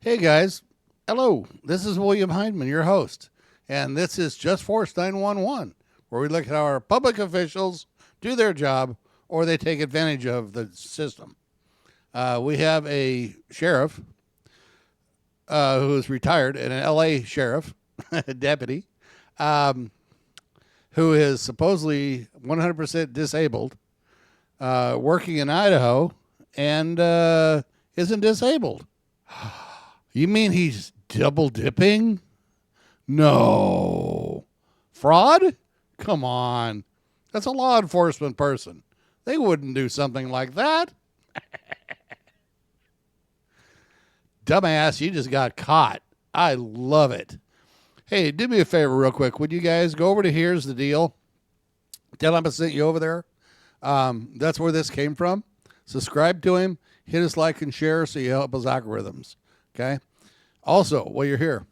Hey guys, hello. This is William Hindman, your host, and this is Just Force 911, where we look at how our public officials do their job or they take advantage of the system. We have a sheriff who is retired, and an LA sheriff, deputy, um, who is supposedly 100% disabled, working in Idaho, and isn't disabled. You mean he's double dipping? No. Fraud? Come on. That's a law enforcement person. They wouldn't do something like that. Dumbass, you just got caught. I love it. Hey, do me a favor real quick. Would you guys go over to Here's the Deal? Tell him I sent you over there. That's where this came from. Subscribe to him. Hit us like and share so you help his algorithms. Okay? Also, while you're here,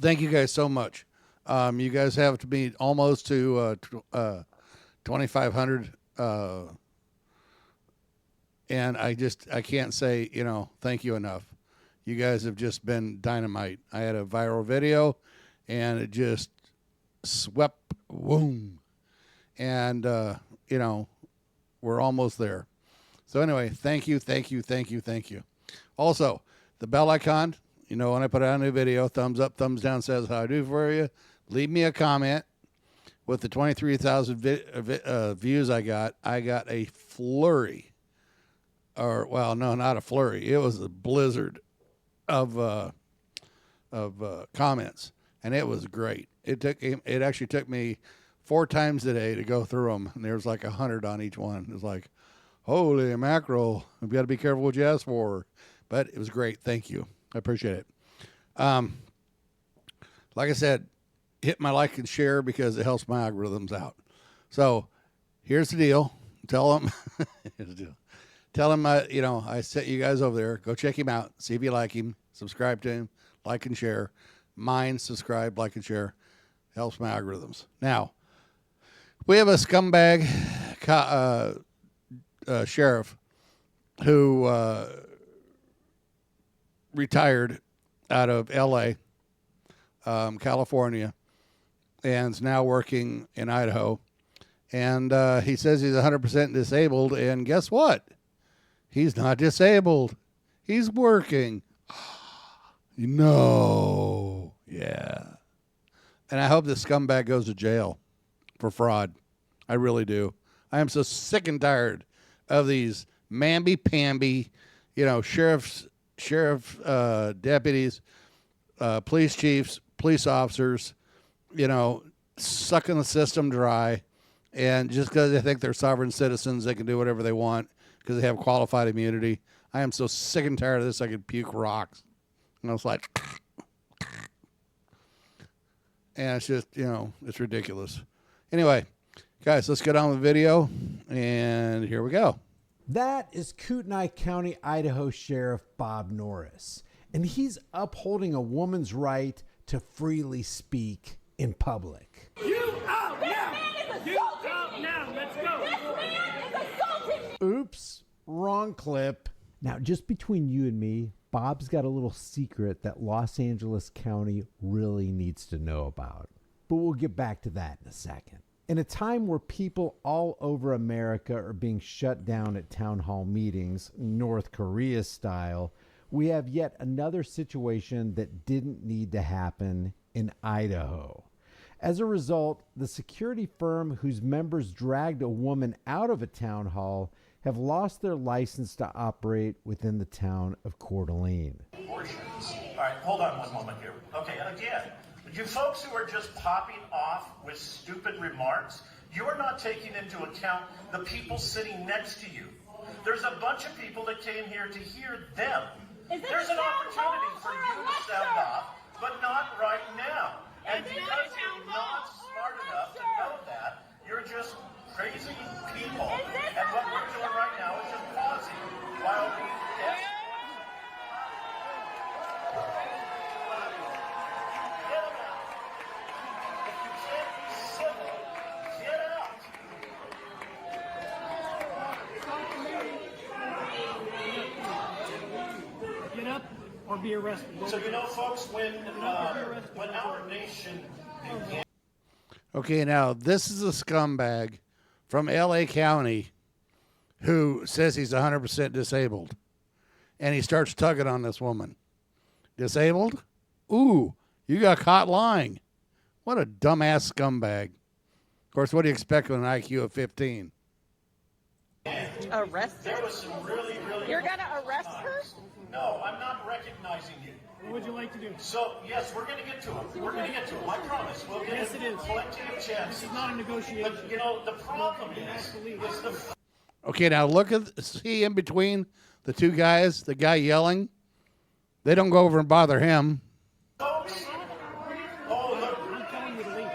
thank you guys so much. You guys have to be almost to 2,500. And I can't say, thank you enough. You guys have just been dynamite. I had a viral video, and it just swept, boom. And, we're almost there. So anyway, thank you. Also, the bell icon, when I put out a new video, thumbs up, thumbs down says how I do for you. Leave me a comment. With the 23,000 views I got a flurry. Not a flurry. It was a blizzard of comments, and it was great. It actually took me 4 times today to go through them, and there was like 100 on each one. It was like, holy mackerel! We've got to be careful what you ask for. But it was great. Thank you. I appreciate it. Like I said, hit my like and share because it helps my algorithms out. So here's the deal. Tell them. Here's the deal. Tell him, I sent you guys over there. Go check him out. See if you like him. Subscribe to him. Like and share. Mine, subscribe, like and share. Helps my algorithms. Now, we have a scumbag sheriff who retired out of L.A., California, and is now working in Idaho. And he says he's 100% disabled. And guess what? He's not disabled. He's working. No. Yeah. And I hope this scumbag goes to jail for fraud. I really do. I am so sick and tired of these mamby-pamby, sheriff deputies, police chiefs, police officers, sucking the system dry. And just because they think they're sovereign citizens, they can do whatever they want because they have qualified immunity. I am so sick and tired of this, I could puke rocks. And I was like, and it's just, it's ridiculous. Anyway, guys, let's get on with the video, and here we go. That is Kootenai County, Idaho Sheriff Bob Norris, and he's upholding a woman's right to freely speak in public. You out now! You out now! Let's go! This man is assaulting me! Oops, wrong clip. Now, just between you and me, Bob's got a little secret that Los Angeles County really needs to know about. But we'll get back to that in a second. In a time where people all over America are being shut down at town hall meetings, North Korea style, we have yet another situation that didn't need to happen in Idaho. As a result, the security firm whose members dragged a woman out of a town hall have lost their license to operate within the town of Coeur d'Alene. All right, hold on one moment here. Okay, again, you folks who are just popping off with stupid remarks, you are not taking into account the people sitting next to you. There's a bunch of people that came here to hear them. There's an opportunity for you to sound off, but not right now. And because you're not smart enough to know that, you're just crazy people. And what we're doing right now is just pausing while we get... Get them out. If you can't be civil, get out. Get up. or be arrested. So you know, folks, when our nation began. Okay, now this is a scumbag from L.A. County who says he's 100% disabled. And he starts tugging on this woman. Disabled? Ooh, you got caught lying. What a dumbass scumbag. Of course, what do you expect with an IQ of 15? Arrest There was some really. You're gonna arrest her? No, I'm not recognizing you. What would you like to do? So, yes, we're going to get to him. We're going to get to him. I promise. We'll get Yes, it is. plenty of chances. This is not a negotiation. But, you know, the problem is the Okay, now look at, see in between the two guys, the guy yelling? They don't go over and bother him. folks. Oh, look. I'm telling you to leave.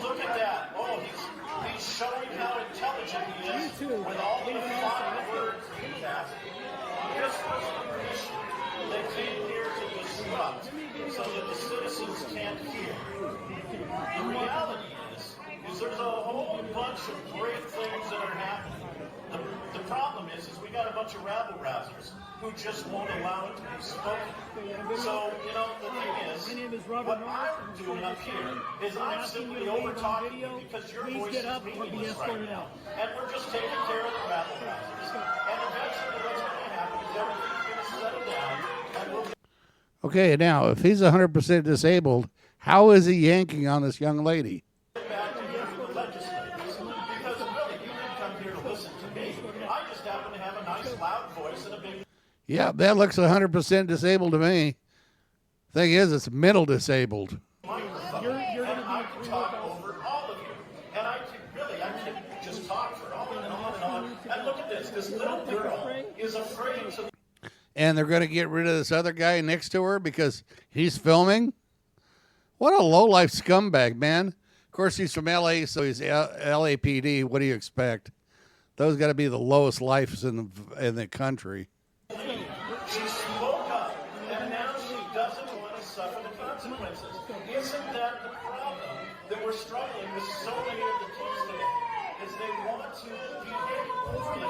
Look at that. Oh, he's showing how intelligent he is You too. with all the Leave it also. fine words he has. This was the mission. They came here to disrupt so that the citizens can't hear. The reality is there's a whole bunch of great things that are happening. The problem is we got a bunch of rabble-rousers who just won't allow it to be spoken. So, you know, the thing is, what I'm doing up here is I'm simply over-talking you because your voice is meaningless right now. And we're just taking care of the rabble-rousers. And eventually what's going to happen is everything's going to settle down and we'll get Okay, now, if he's 100% disabled, how is he yanking on this young lady? back to the legislators. Because really, you didn't come here to listen to me. I just happen to have a nice loud voice and a big Yeah, that looks 100% disabled to me. Thing is, it's mental disabled. microphone. You're And gonna I be can talk over all of you. And I can just talk for on and on and on. And look at this. This little girl is afraid to. And they're going to get rid of this other guy next to her because he's filming? What a low-life scumbag, man. Of course, he's from L.A., so he's LAPD. What do you expect? Those got to be the lowest lives in the country. She spoke up, and now she doesn't want to suffer the consequences. Isn't that the problem that we're struggling with so many of the kids today? Is they want to behave poorly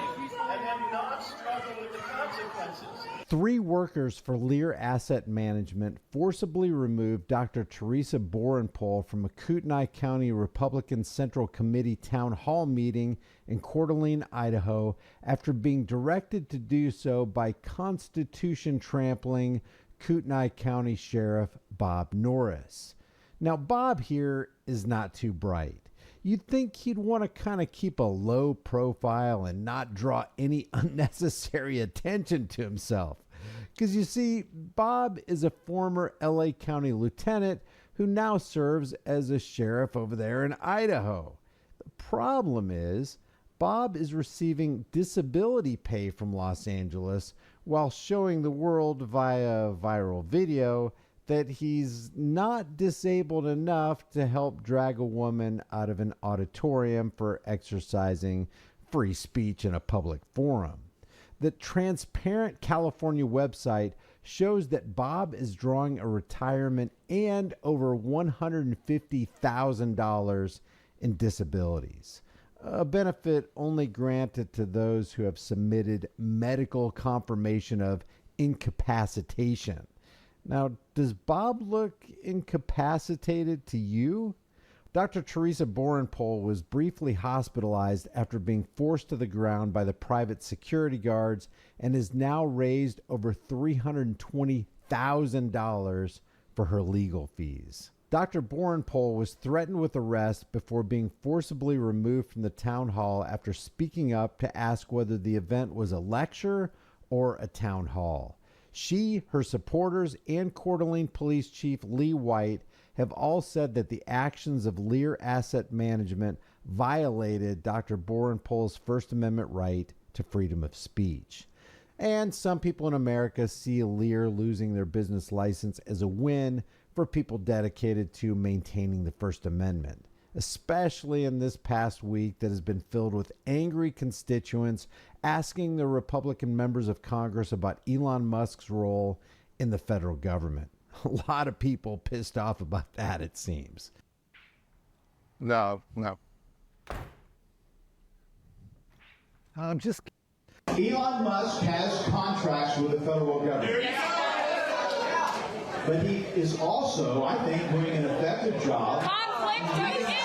and then not struggle with the consequences. 3 workers for Lear Asset Management forcibly removed Dr. Teresa Borenpol from a Kootenai County Republican Central Committee town hall meeting in Coeur d'Alene, Idaho, after being directed to do so by Constitution trampling Kootenai County Sheriff Bob Norris. Now, Bob here is not too bright. You'd think he'd want to kind of keep a low profile and not draw any unnecessary attention to himself. Because you see, Bob is a former LA County lieutenant who now serves as a sheriff over there in Idaho. The problem is, Bob is receiving disability pay from Los Angeles while showing the world via viral video that he's not disabled enough to help drag a woman out of an auditorium for exercising free speech in a public forum. The Transparent California website shows that Bob is drawing a retirement and over $150,000 in disabilities, a benefit only granted to those who have submitted medical confirmation of incapacitation. Now, does Bob look incapacitated to you? Dr. Teresa Borenpol was briefly hospitalized after being forced to the ground by the private security guards and has now raised over $320,000 for her legal fees. Dr. Borenpol was threatened with arrest before being forcibly removed from the town hall after speaking up to ask whether the event was a lecture or a town hall. She, her supporters, and Coeur d'Alene Police Chief Lee White have all said that the actions of Lear Asset Management violated Dr. Borenpol's First Amendment right to freedom of speech. And some people in America see Lear losing their business license as a win for people dedicated to maintaining the First Amendment, especially in this past week that has been filled with angry constituents asking the Republican members of Congress about Elon Musk's role in the federal government. A lot of people pissed off about that, it seems. No. Elon Musk has contracts with the federal government. but he is also, I think, doing an effective job. Conflict of interest.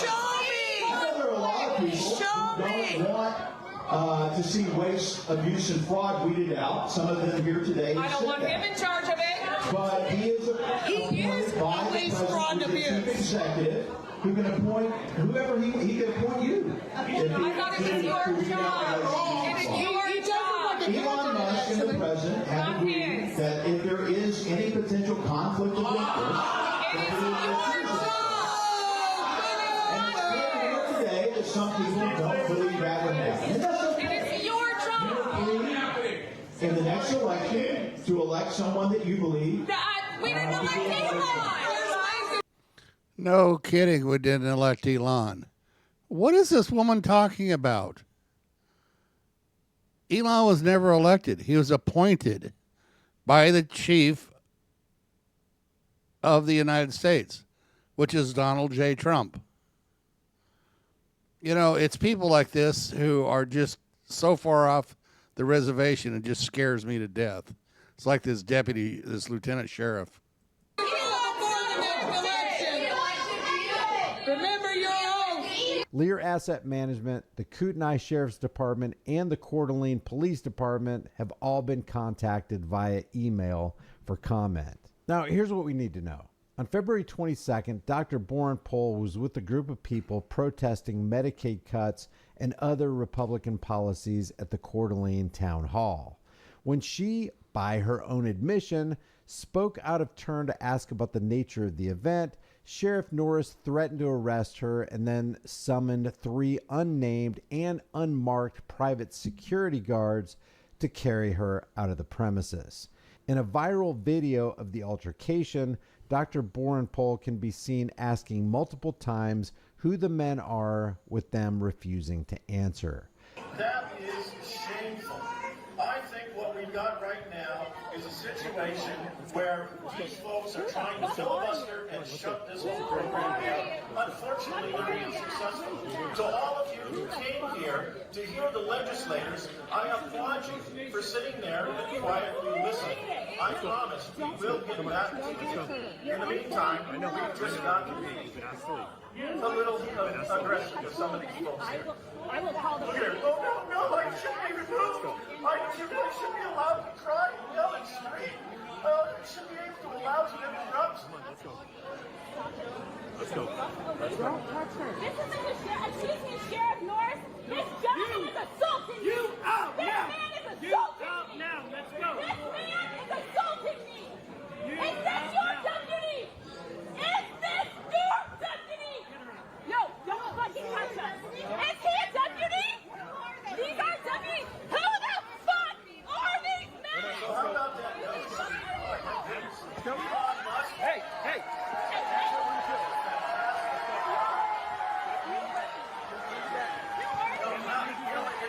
Show me. I know there are a lot of people who don't want to see waste, abuse, and fraud weeded out. Some of them here today. I don't want him in charge of it. But he is appointed by the president, who's the chief executive, who can appoint whoever he can appoint you. I thought it was your job. It is your job. Elon Musk and the president have agreed that if there is any potential conflict of interest, It is your job. and it's clear today that some people don't believe that would happen. And that's okay. It is your job. In the next election, to elect someone that you believe. We didn't elect Elon. No kidding, we didn't elect Elon. What is this woman talking about? Elon was never elected. He was appointed by the chief of the United States, which is Donald J. Trump. You know, it's people like this who are just so far off the reservation, it just scares me to death. It's like this lieutenant sheriff. Remember your oath. Lear Asset Management, the Kootenai Sheriff's Department, and the Coeur d'Alene Police Department have all been contacted via email for comment. Now, here's what we need to know. On February 22nd, Dr. Boren Pohl was with a group of people protesting Medicaid cuts and other Republican policies at the Coeur d'Alene Town Hall. When she, by her own admission, spoke out of turn to ask about the nature of the event, Sheriff Norris threatened to arrest her and then summoned 3 unnamed and unmarked private security guards to carry her out of the premises. In a viral video of the altercation, Dr. Boren Pohl can be seen asking multiple times who the men are, with them refusing to answer. That is shameful. I think what we've got right now is a situation where these folks are trying to filibuster and shut this whole program down. Unfortunately, they're being successful. So all of you who came here to hear the legislators, I applaud you for sitting there and quietly listening. I promise we will get back to you. In the meantime, we've just got to be a little aggressive with some of these folks here. I will call the Here. Oh, no, I shouldn't be removed. I should be allowed to cry and yell and scream. I should be able to allow you to interrupt. Let's go. Don't touch her. This isn't the sheriff. Excuse me, Sheriff Norris. This gentleman is assaulting me. You out This now. man is You assaulting out me. now. Let's go. This man is assaulting me. You Is this out your now. deputy? Is this your deputy? No, don't fucking touch us. Is he a deputy? These are deputies. Who the fuck are these men? How about that? Hey, hey.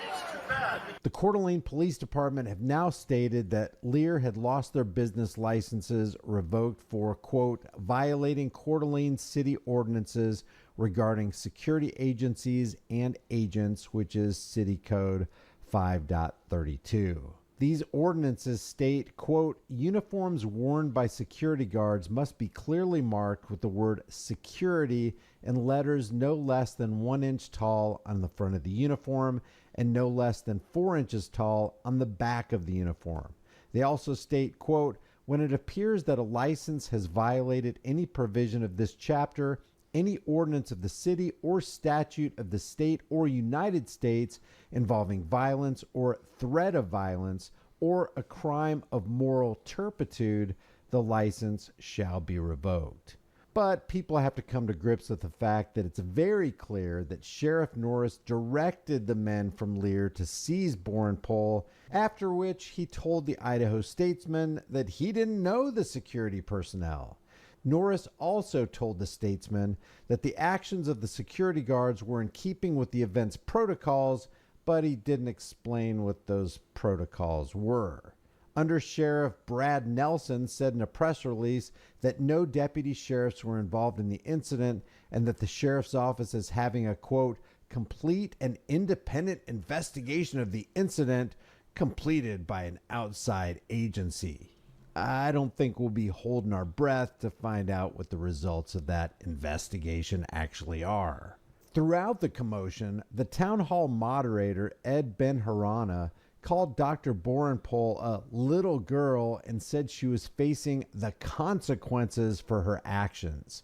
It's too bad. The Coeur d'Alene Police Department have now stated that Lear had lost their business licenses revoked for, quote, violating Coeur d'Alene city ordinances regarding security agencies and agents, which is City Code 5.32. These ordinances state, quote, uniforms worn by security guards must be clearly marked with the word security in letters no less than 1 inch tall on the front of the uniform and no less than 4 inches tall on the back of the uniform. They also state, quote, when it appears that a license has violated any provision of this chapter, any ordinance of the city or statute of the state or United States involving violence or threat of violence or a crime of moral turpitude, the license shall be revoked. But people have to come to grips with the fact that it's very clear that Sheriff Norris directed the men from Lear to seize Boren Pohl, after which he told the Idaho Statesman that he didn't know the security personnel. Norris also told the Statesman that the actions of the security guards were in keeping with the event's protocols, but he didn't explain what those protocols were. Under Sheriff Brad Nelson said in a press release that no deputy sheriffs were involved in the incident and that the sheriff's office is having a, quote, complete and independent investigation of the incident completed by an outside agency. I don't think we'll be holding our breath to find out what the results of that investigation actually are. Throughout the commotion, the town hall moderator, Ed Ben-Harana, called Dr. Borenpol a little girl and said she was facing the consequences for her actions.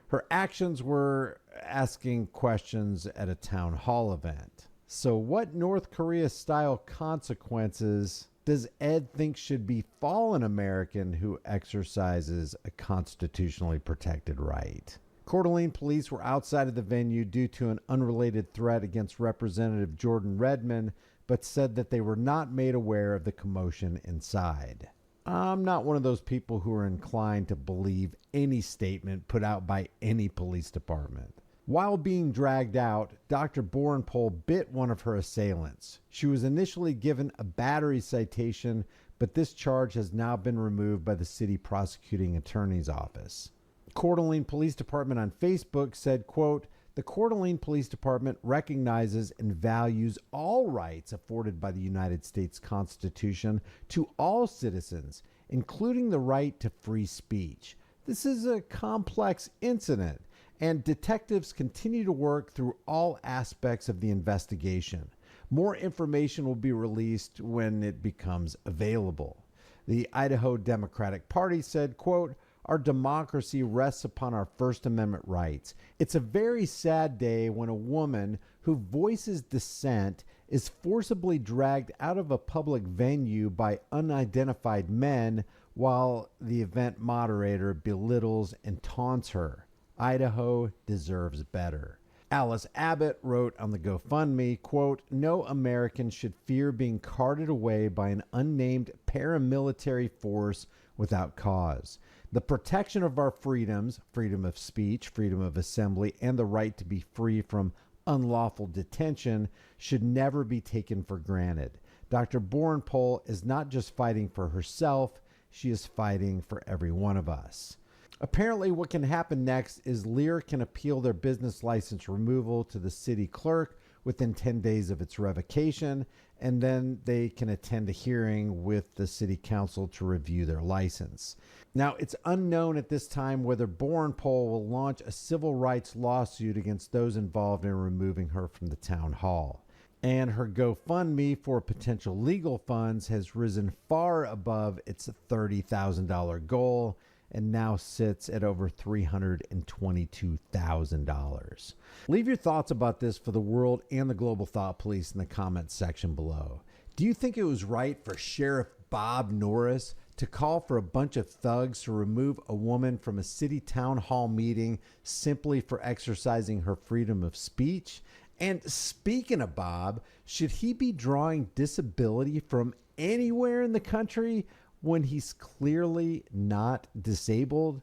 Her actions were asking questions at a town hall event. So what North Korea-style consequences does Ed think should befall an American who exercises a constitutionally protected right? Coeur d'Alene police were outside of the venue due to an unrelated threat against Representative Jordan Redmond, but said that they were not made aware of the commotion inside. I'm not one of those people who are inclined to believe any statement put out by any police department. While being dragged out, Dr. Borenpol bit one of her assailants. She was initially given a battery citation, but this charge has now been removed by the city prosecuting attorney's office. Coeur d'Alene Police Department on Facebook said, quote, "The Coeur d'Alene Police Department recognizes and values all rights afforded by the United States Constitution to all citizens, including the right to free speech. This is a complex incident, and detectives continue to work through all aspects of the investigation. More information will be released when it becomes available." The Idaho Democratic Party said, quote, "Our democracy rests upon our First Amendment rights. It's a very sad day when a woman who voices dissent is forcibly dragged out of a public venue by unidentified men while the event moderator belittles and taunts her. Idaho deserves better." Alice Abbott wrote on the GoFundMe, quote, "No American should fear being carted away by an unnamed paramilitary force without cause. The protection of our freedoms, freedom of speech, freedom of assembly, and the right to be free from unlawful detention should never be taken for granted. Dr. Borenpol is not just fighting for herself, she is fighting for every one of us." Apparently, what can happen next is Lear can appeal their business license removal to the city clerk within 10 days of its revocation, and then they can attend a hearing with the city council to review their license. Now, it's unknown at this time whether Borenpol will launch a civil rights lawsuit against those involved in removing her from the town hall. And her GoFundMe for potential legal funds has risen far above its $30,000 goal and now sits at over $322,000. Leave your thoughts about this for the world and the Global Thought Police in the comments section below. Do you think it was right for Sheriff Bob Norris to call for a bunch of thugs to remove a woman from a city town hall meeting simply for exercising her freedom of speech? And speaking of Bob, should he be drawing disability from anywhere in the country when he's clearly not disabled?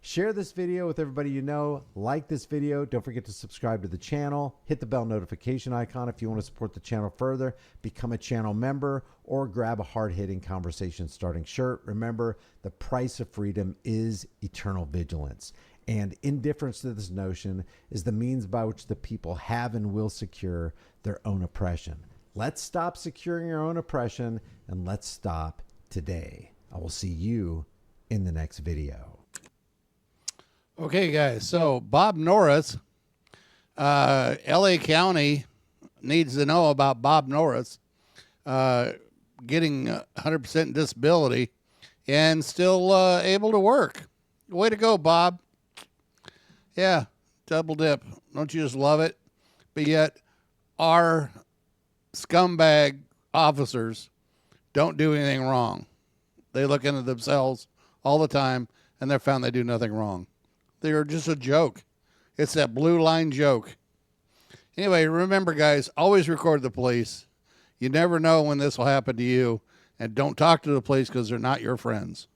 Share this video with everybody you know. Like this video. Don't forget to subscribe to the channel. Hit the bell notification icon if you want to support the channel further. Become a channel member or grab a hard-hitting conversation starting shirt. Remember, the price of freedom is eternal vigilance. And indifference to this notion is the means by which the people have and will secure their own oppression. Let's stop securing our own oppression, and let's stop today. I will see you in the next video. Okay, guys. So Bob Norris, LA County needs to know about Bob Norris getting 100% disability and still able to work. Way to go, Bob. Yeah, double dip. Don't you just love it? But yet our scumbag officers don't do anything wrong. They look into themselves all the time, and they're found they do nothing wrong. They are just a joke. It's that blue line joke. Anyway, remember, guys, always record the police. You never know when this will happen to you, and don't talk to the police because they're not your friends.